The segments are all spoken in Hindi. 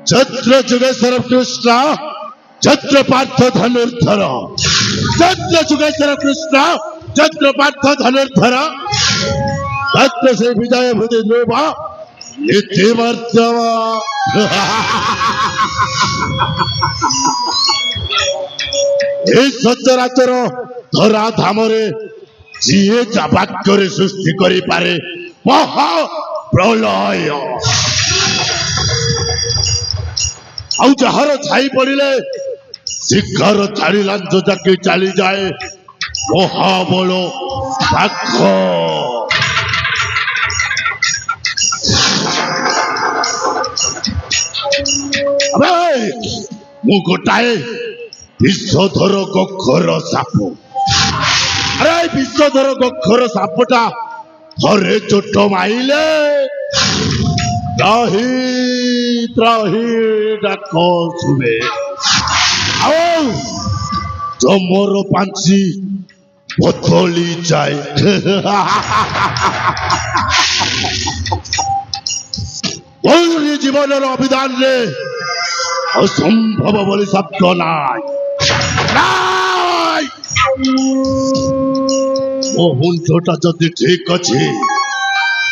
छत्र जुगेश्वर कृष्ण छत्र पार्थ धनुर्धर छत्र जुगेश्वर कृष्ण छत्र पार्थ धनुर्धर छत्र से विजय भूति ध्रुवा नीतिमर्दवा सचराचर धरा धामरे जीए जाबात करे सृष्टि करि पारे महा प्रलय आउ जहार छाई पड़िले शिखर छाड़ी लांच जाके चली जाए महाबल पाख मु गोटाए विश्वधर गक्षर साप अरे विश्वधर गक्षर सापटा थरे चोट माइले त्राही त्राही डाक शुणे जमर पांची बदली जाए जीवन अभिधान रे असंभव बोली शब्द नाय मो हुंठटा जदि ठीक अच्छे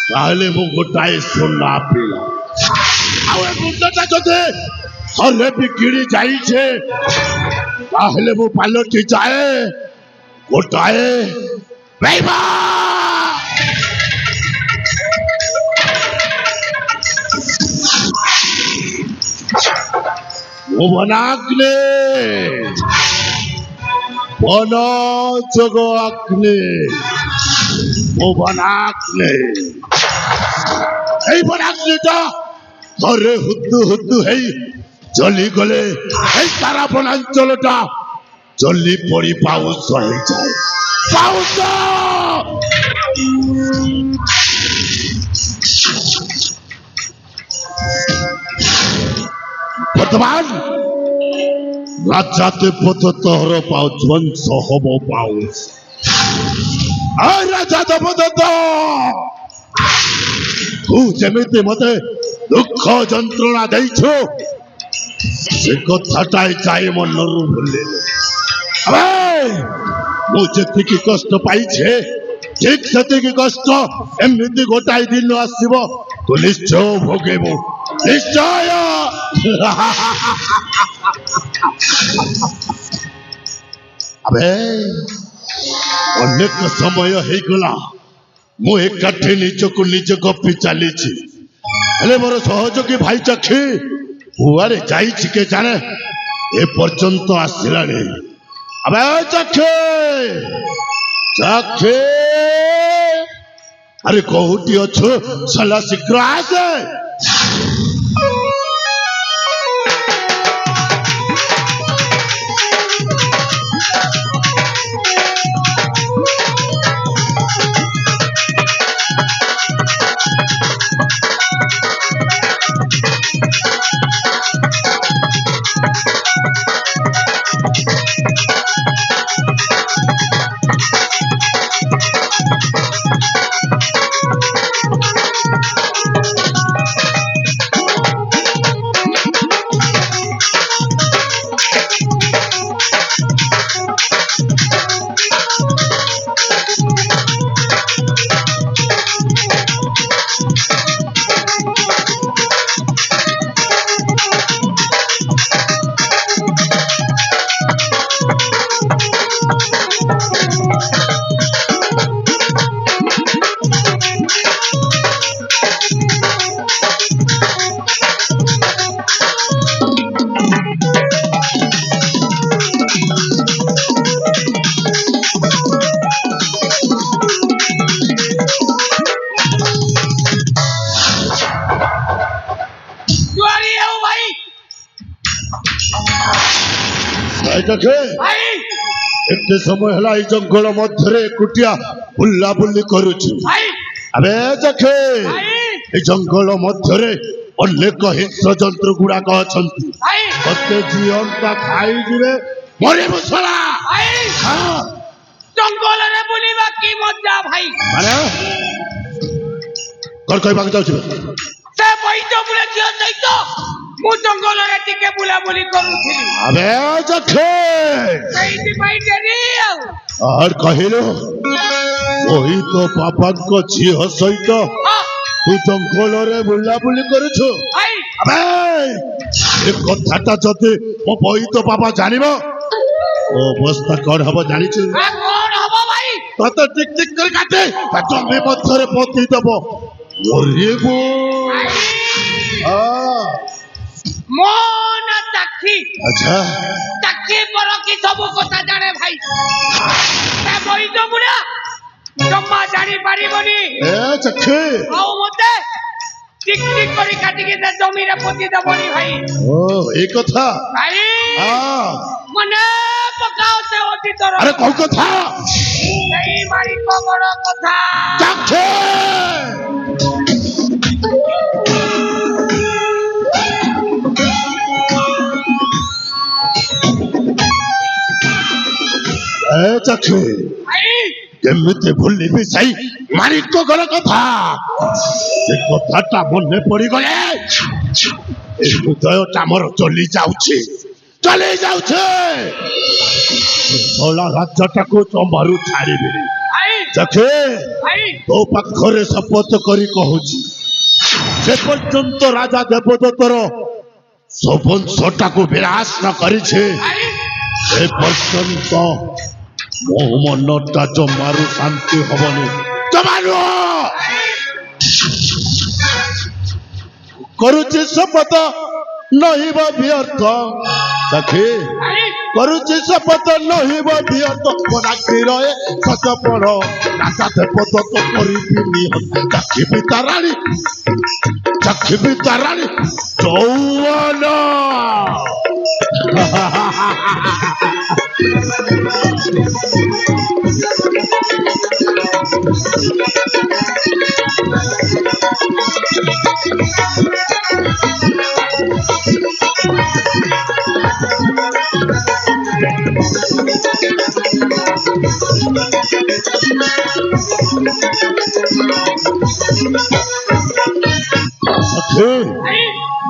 ताहले मु गोटाए सोना पिला आउ मुंडटा जदि थले बिगिड़ी जाइछे ताहले मु पालटी जाए गोटाए बेईमा ओ बनाग्ने बना जगो अग्नि ओ बनाग्ने এই বনাগ্নিটা ধরে হুদ্দু হুদ্দু হেই জলি গলে এই সারা বনাঞ্চলটা জলি পড়ি পাউস হয়ে যায় পাউস বর্তমান রাজাতে পথ তহর পাউস বংশ হব পাউস আর রাজা দপদত্ত तू जमीते मते दुख जंत्रणा देइछो से कथाटाई जाय मनरु भूले अबे मु जेतिकी कष्ट पाइछे ठीक सेतिकी कष्ट एमिति गोटाई दिन आसीबो तो निश्चय भोगेबो निश्चय अबे अनेक समय हे गला मु एकाठी निजको निज गपी चली मोर सहयोगी भाई चक्षी कुआरे जाइछि के जाने ए पर्यंत आसिला अबे चक्षी चक्षी अरे कोहुटी अच्छो सला शीघ्र आसे एते समय हला ई जंगल मध्यरे कुटिया बुल्ला बुल्ली करूछु अबे जखे ई जंगल मध्यरे अनेक हिंस्र जंतु गुड़ाक अछंती मते जीवनता खाई जिवे मरे मुसला हां जंगल रे बुलीबा की मजा भाई माने कर कई भाग जाउछ से बैठो बुले जियो दैतो मु जंगल रे टिके बुला बुली करूथिली अबे जखे कईति बैठेरी और कहिलो ओही तो पापा को झियो सहित तू जंगल रे बुला बुली करूछु अबे ए कथाटा जते मो बही तो पापा जानिबो अवस्था कौन हबो जानि छु कौन हबो भाई तो टिक टिक कर काटे जंगल मध्यरे पति दबो ओरेबो मोन तखी अच्छा तखी पर की सब कथा जाने भाई ते बही तो बुला जम्मा जानी पारिबनी ए चखे आओ मते टिक टिक करी काटी के ते जमी रे पति दबनी भाई ओ ए कथा भाई हां मने पकाओ से ओती तर अरे कौ कथा नहीं मारी को बड़ कथा चखे ए चखे भाई केमिते भूली भी सही मारी को घर कथा से कथाटा मने पड़ी गले ए हृदयटा मोर चली जाउछे सोला राज्यटा को चंबारू छाड़ीबी भाई चखे भाई तो पाखरे शपथ करी कहूची से पर्यंत राजा देवदत्तर सबंशटा को विनाश न करिछे भाई से पर्यंत मो मनटा जमारू शांति हबनी जमारू करुचे शपथ नहीं बा व्यर्थ सखी करुचे शपथ नहीं बा व्यर्थ बना के रहे सच पढ़ राजा देवदत्त करिबिनी चखी भी तारानी चौवन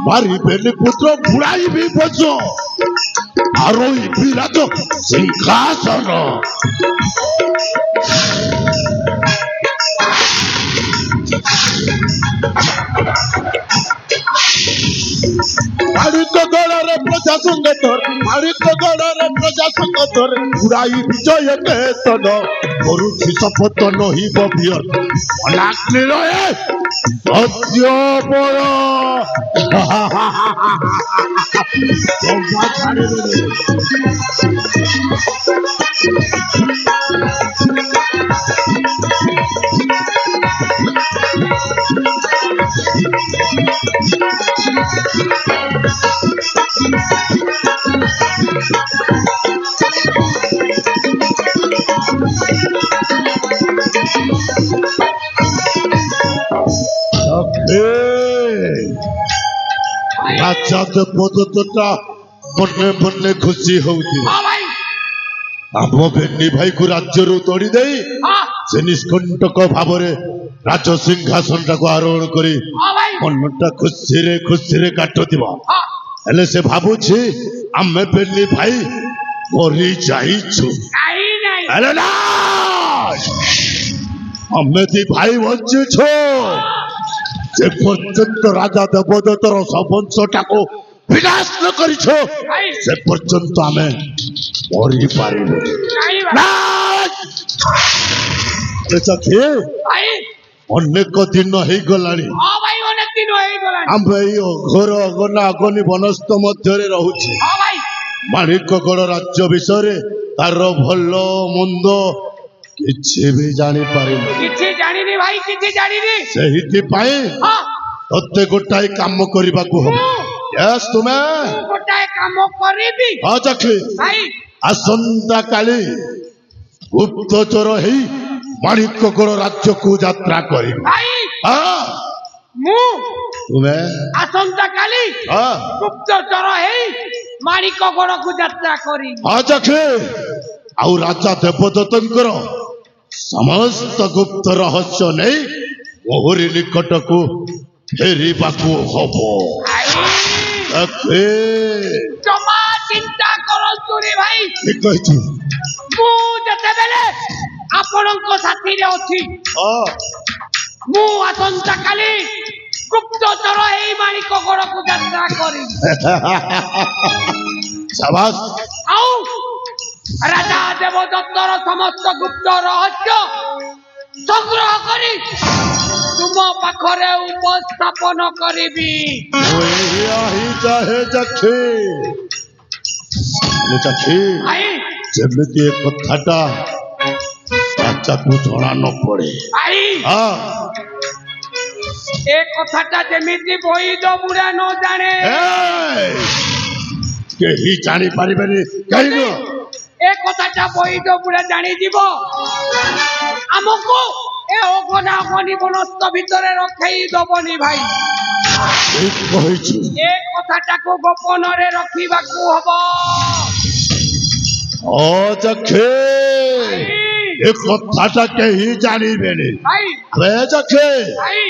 मारी बेली पुत्र बुढ़ाई भी बचो आरोही विराज सिंहासन प्रजा संगठन प्रजा संगठन बुढ़ाई विजय केतन करुछि शपथ नहीं व्यर्थ अनाग्नि रहे सत्य बड़ राजा देवदत्ता मने मने खुशी होती आम भेनी भाई को राज्य तोड़ी दे से निष्कंटक भाव राज सिंहासन टाक आरोहण कर मनटा खुशी रे काटुवा हेले से भावुछि आमे भेनी भाई मरी जाइछु हेले ना आमे दी भाई बंचिछु से पर्यंत राजा देवदत्तर सबंशटा को विनाश न करिछो से पर्यंत आमे मरी पारिबो सखी अनेक दिन हो गलानी आमे घर अगना अगनी वनस्थ मध्य रहुछि माणिकगढ़ राज्य विषय तार भल मंद किछि भी जानी पारिनी सेहिति पाई तते गोटाई काम करबा को हम यस तुम्हें गोटाई काम करबी हां चखी भाई आसंता काली गुप्तचर हेई माणिकगड़ राज्य को यात्रा करी भाई हाँ मु तुम्हें आसंता काली हाँ गुप्तचर हेई माणिकगड़ को यात्रा करी आज आखे आउ राजा देवदत्तंकर समस्त गुप्त रहस्य नहीं मोहरी निकट को फेरिबाकू हबो आखे जमा चिंता करंतु रे भाई ठीक कहिछु मु जते बेले आपनक साथी रे अछि हाँ मु आसंता काली गुप्तचर हेई माणिकगड़ को यात्रा करी शाबाश आउ राजा देवदत्तर समस्त गुप्त रहस्य संग्रह करी तुम पाखरे उपस्थापन करिबी ही चाहे जखे जखे भाई जेमिति ए कथाटा राजा को जना न पड़े भाई हाँ ए कथाटा जेमिति बईद बुढ़ा न जाने केही जानी पारिबेनी कहिनो ए कथाटा बईद बुढ़ा जानी जीव हमको ए ओगना ओगनी बनस्त भितरे रखेई दबनी भाई ठीक कहिछु ए कथाटा को गोपन रे रखिबाकू हबो ओ जखे ए कथाटा केही जानिबेनी भाई अबे जखे भाई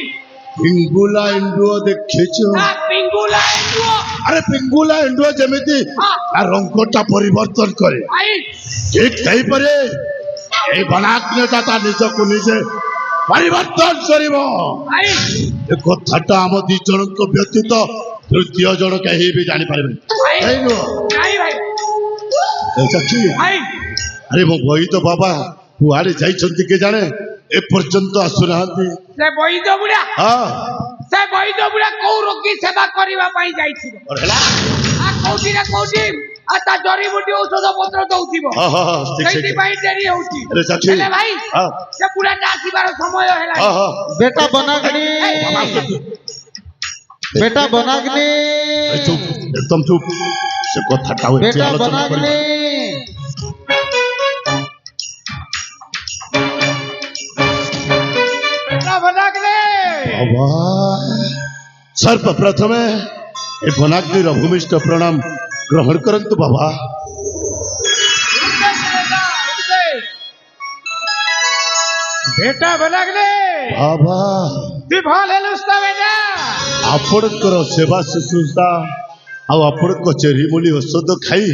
पिंगुला इंडुओ देखिछु ना पिंगुला एंडुओ अरे पिंगुला इंडुओ जेमिति आ रंगटा परिवर्तन करे भाई ठीक कही परे ए बनाग्ने दाता निजको निजे परिवर्तन करिवो भाई ए कथाटा हम दी जनक व्यतीत तृतीय जन केही भी जानि पारिबे भाई कहिनो भाई भाई ए जखी भाई अरे मो भई तो बाबा कुआड़े जाइछंती के जाने ए पर्यंत आसुनाहांती से बईद बुढ़ा हाँ से बईद बुढ़ा को रोगी सेवा करबा पई जाईछि और हेला आ कोठी ना कोठी आ ता जड़ी बूटी औषध पत्र दउथिबो हाँ हाँ हाँ ठीक कइति ठीक पई देरी होउछि अरे जखी हेले भाई हाँ से बुढ़ाटा आसीबार समय हाँ हेला हाँ बेटा बनाग्नि बेटा बनाग्नि ए चुप एकदम चुप से कथाटा होय बेटा आलोचना करिबा बनाग्नि ना बनागले बाबा सर्वप्रथमे ए वनाग्निर भूमिष्ठ प्रणाम ग्रहण करंतु बाबा बेटा बनागले बाबा विफल हेलुस्ता बेटा आपणकर सेवा शुश्रूषा ଆଉ ଆପଣଙ୍କ ଚେରି ମୂଳି ଔଷଧ ଖାଇ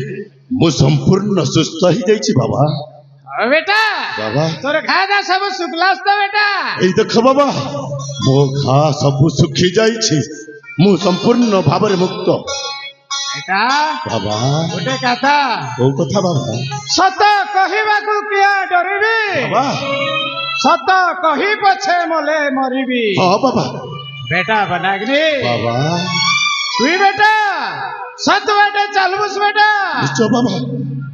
ମୁଁ ସମ୍ପୂର୍ଣ୍ଣ ସୁସ୍ଥ ହେଇଯାଇଛି ବାବା ओ बेटा ବାବା तोर खादा सब सुखलास तो बेटा ଏଇ ଦେଖ ବାବା ମୋ ଘା ସବୁ ଶୁଖି ଯାଇଛି ମୁଁ ସମ୍ପୂର୍ଣ୍ଣ ଭାବରେ ମୁକ୍ତ बेटा ବାବା गोटे कथा କୋଉ କଥା ବାବା सत कहिबाकू किया डरिबी ବାବା सत कहि पछे मोले मरिबी ହଁ ବାବା बेटा बनाग्नि ବାବା तुई बेटा सत बेटा चलबुस बेटा ନିଶ୍ଚୟ ବାବା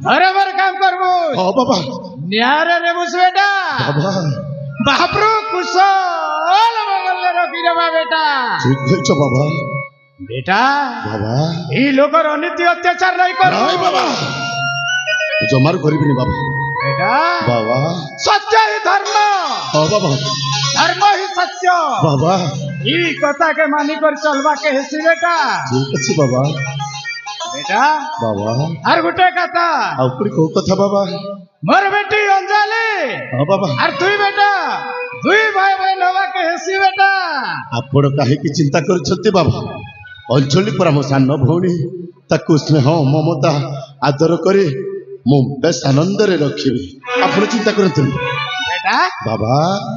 बराबर काम करबू ହଁ ବାବା न्यारे रेबुस बेटा ବାବା बापरू कुशल बगल रखी रे बेटा ଠିକ କହିଛ ବାବା बेटा ବାବା ई लोकर अनिति अत्याचार नहीं कर ନାଇଁ ବାବା ମୁଁ ଜମାରୁ କରିବିନି ବାବା बेटा ବାବା सत्य ही धर्म ହଁ ବାବା धर्म ही सत्य ବାବା ई कथा के मानी कर चलवा के हेसी बेटा ଠିକ ଅଛି ବାବା बेटा ବାବା और गोटे कथा ଆଉ ପୁଣି କୋଉ କଥା ବାବା मोर बेटी अंजलि ହଁ ବାବା और तुई बेटा दुई भाई भाई नवा के हेसी बेटा ଆପଣ କାହିଁକି ଚିନ୍ତା କରୁଛନ୍ତି ବାବା ଅଞ୍ଜଳି ପରା ମୋ ସାନ ଭଉଣୀ ତାକୁ ସ୍ନେହ ମମତା ଆଦର କରି ମୁଁ ବେଶ ଆନନ୍ଦରେ ରଖିବି ଆପଣ ଚିନ୍ତା କରନ୍ତୁନି बेटा ବାବା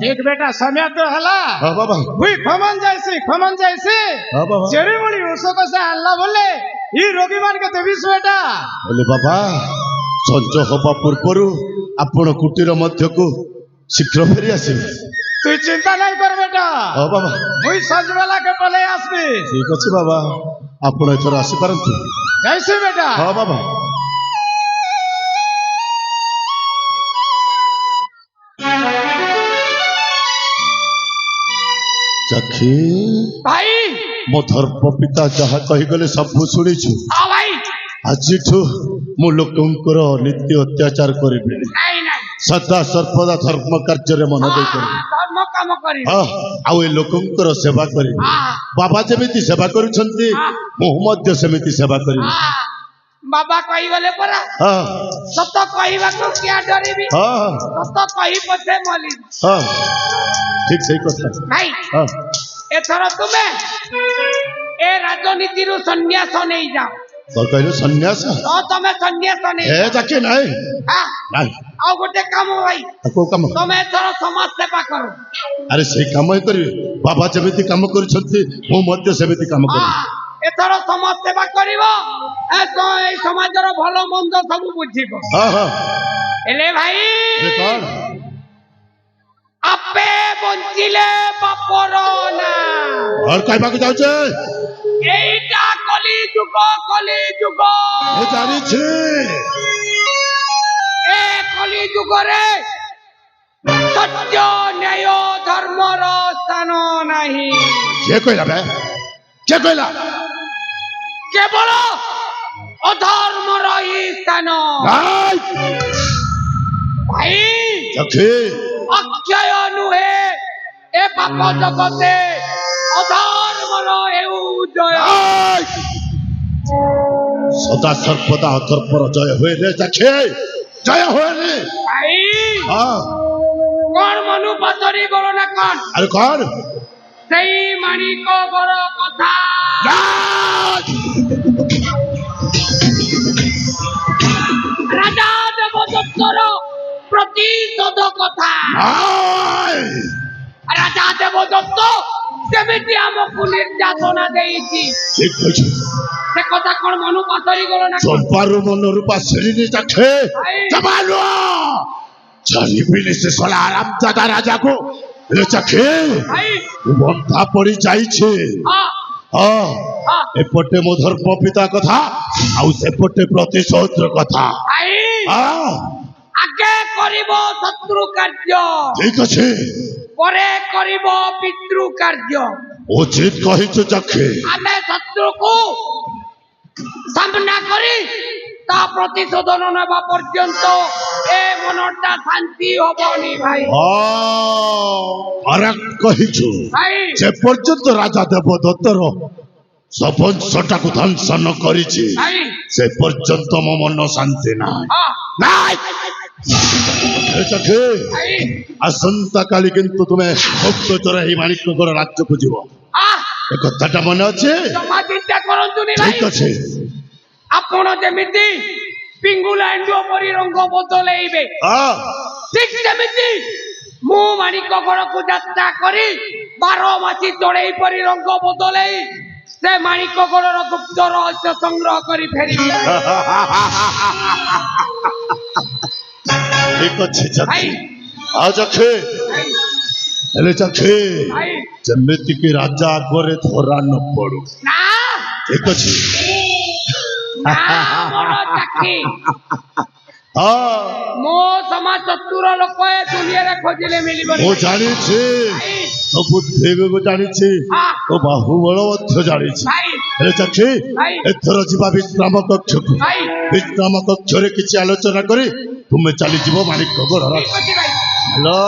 एक बेटा समय तो हला ହଁ ବାବା हुई खमन जाइसी ହଁ ବାବା चेरी मुड़ी औषध से आनला बोले ई रोगी मान के देविस बेटा ହେଲେ ବାବା ସଞ୍ଜ ହେବା ପୂର୍ବରୁ ଆପଣ କୁଟୀର ମଧ୍ୟକୁ ଶୀଘ୍ର ଫେରି ଆସିବେ তুই চিন্তা নাই কর বেটা ହଁ ବାବା মুই সজবেলা কে পলে আসবি ଠିକ ଅଛି ବାବା ଆପଣ ଏଥର ଆସିପାରନ୍ତୁ যাইছি বেটা ହଁ ବାବା चखी ভাই मो धर्म पिता जहा कहीगले सब शुणीछु हाँ भाई आजिठु ମୁଁ ଲୋକଙ୍କର ନିତ୍ୟ ଅତ୍ୟାଚାର କରିବିନି ନାଇଁ ନାଇଁ ସଦା ସର୍ବଦା ଧର୍ମ କାର୍ଯ୍ୟରେ ମନ ଦେଇ କରିବି ଧର୍ମ କାମ କରିବି ହଁ ଆଉ ଏ ଲୋକଙ୍କର ସେବା କରିବି ବାବା ଯେମିତି ସେବା କରୁଛନ୍ତି ମୁଁ ମଧ୍ୟ ସେମିତି ସେବା କରିବି ବାବା କହିଗଲେ ପରା ହଁ ସତ କହିବାକୁ କିଆ ଡରିବି ହଁ ସତ କହି ପଛେ ମଲି ହଁ ଠିକ ସେଇ କଥା ଭାଇ ହଁ ଏଥର ତୁମେ ଏ ରାଜନୀତିରୁ ସନ୍ନ୍ୟାସ ନେଇଯାଅ କଣ କହିଲୁ ସନ୍ନ୍ୟାସ ତ ତମେ ସନ୍ନ୍ୟାସ ଏ ନେଇଯାଅ ଯାକେ ନାଇଁ ନାଇଁ ଆଉ ଗୋଟେ କାମ ଭାଇ ଆଉ କୋଉ କାମ ତମେ ଏଥର ସମାଜ ସେବା କର ଆରେ ସେଇ କାମ ହିଁ କରିବି ବାବା ଯେମିତି କାମ କରୁଛନ୍ତି ମୁଁ ମଧ୍ୟ ସେମିତି କାମ କରିବି ଏଥର ସମାଜ ସେବା କରିବ ଏଇ ସମାଜର ଭଲ ମନ୍ଦ ସବୁ ବୁଝିବ ହଁ ହଁ ହେଲେ ଭାଇ ଏ କଣ ଆପେ ବଞ୍ଚିଲେ ବାପର ନା କଣ କହିବାକୁ ଯାଉଛେ এইটা কলি যুগ ମୁଁ ଜାଣିଛି এ কলি যুগরে সত্য ন্যায় ধর্মর স্থান নাহি କିଏ କହିଲା ବେ କିଏ କହିଲା কেবল অধর্মর হি স্থান ନାଇଁ ভাই ସଖୀ অক্ষয় নুহে এ পাপ জগতে অধর্মর হেউ জয় ନାଇଁ ସଦା ସର୍ବଦା ଅଧର୍ମର ଜୟ ହୁଏନି ସଖୀ ଜୟ ହୁଏନି ভাই ହଁ কোন মনু পাতরি বলো না কোন আরে কর সেই মানিক বড় কথা রাজা দেবদত্তর প্রতিশোধ কথা রাজা দেবদত্ত যেমিতি ଆମକୁ ନିର୍ଯାତନା ଦେଇଛି ঠিক কইছো ସେ କଥା କଣ ମନୁ ପାତରି ଗଲ ନା ଚମ୍ପାରୁ ମନରୂପା ଶ୍ରେଣୀ ଚାଖେ ଜମାଲୁ ଜାଣିବିନି ସେ ଶଳା ଆରାମ ଦାଦା ରାଜାକୁ ହେଲେ ଚାଖେ ଭାଇ ବନ୍ଧା ପଡି ଯାଇଛି ହଁ ହଁ ହଁ ଏପଟେ ମୋ ଧର୍ମ ପିତା କଥା ଆଉ ସେପଟେ ପ୍ରତିଶୋଧର କଥା ଭାଇ ହଁ ଆଗେ କରିବ ଶତ୍ରୁ କାର୍ଯ୍ୟ ଠିକ ଅଛି ପରେ କରିବ ପିତୃ କାର୍ଯ୍ୟ ଉଚିତ କହିଛୁ ଚାଖେ ଆମେ ଶତ୍ରୁକୁ ସାମ୍ନା କରି ତା ପ୍ରତିଶୋଧ ନ ନେବା ପର୍ଯ୍ୟନ୍ତ ଏ ମନଟା ଶାନ୍ତି ହବନି ଭାଇ କରେକ୍ଟ କହିଛୁ ଭାଇ যে পর্যন্ত রাজা দেবদত্তর সবংশটাକୁ ধ্বংস ନ କରିଛି ଭାଇ ସେ ପର୍ଯ୍ୟନ୍ତ ମୋ ମନ ଶାନ୍ତି ନାହିଁ ହଁ ନାଇଁ ଏ ଚାଖେ ଭାଇ ଆସନ୍ତା କାଲି କିନ୍ତୁ ତୁମେ ଗୁପ୍ତଚର ଏହି ମାଣିକଗଡ଼ ରାଜ୍ୟକୁ ଯିବ ଏ କଥାଟା ମନେ ଅଛି ଜମା ଚିନ୍ତା କରନ୍ତୁନି ଭାଇ ଠିକ ଅଛି ଆପଣ ଯେମିତି ପିଙ୍ଗୁଲା ଏଣ୍ଡୁଅ ପରି ରଙ୍ଗ ବଦଳେଇବେ ହଁ ଠିକ ସେମିତି ମୁଁ ମାଣିକ ଘରକୁ ଯାତ୍ରା କରି 12 ମାସି ଚଢେଇ ପରି ରଙ୍ଗ ବଦଳେଇ ସେ ମାଣିକ ଘରର ଗୁପ୍ତ ରହସ୍ୟ ସଂଗ୍ରହ କରି ଫେରିବି ଠିକ ଅଛି ଚାଖେ ଭାଇ ଆଉ ଚାଖେ ଭାଇ ହେଲେ ଚାଖେ ଭାଇ ଯେମିତି କି ରାଜା ଆଗରେ ଧରା ନ ପଡୁ ନା ଠିକ ଅଛି ନା ମୋର ଚାଖି ହଁ ମୋ ସମାଜ ଶତ୍ରୁର ଲୋକ ଏ ଦୁନିଆରେ ଖୋଜିଲେ ମିଳିବନି ମୁଁ ଜାଣିଛି ଭାଇ ତୋ ବୁଦ୍ଧି ବି ଜାଣିଛି ତୋ ବାହୁବଳ ମଧ୍ୟ ଜାଣିଛି ଭାଇ ହେଲେ ଚାଖି ଭାଇ ଏଥର ଯିବା ବିଶ୍ରାମ କକ୍ଷକୁ ଭାଇ ବିଶ୍ରାମ କକ୍ଷରେ କିଛି ଆଲୋଚନା କରି ତୁମେ ଚାଲିଯିବ ମାଣିକଗଡ଼ ଠିକ ଅଛି ଭାଇ ହ୍ୟାଲୋ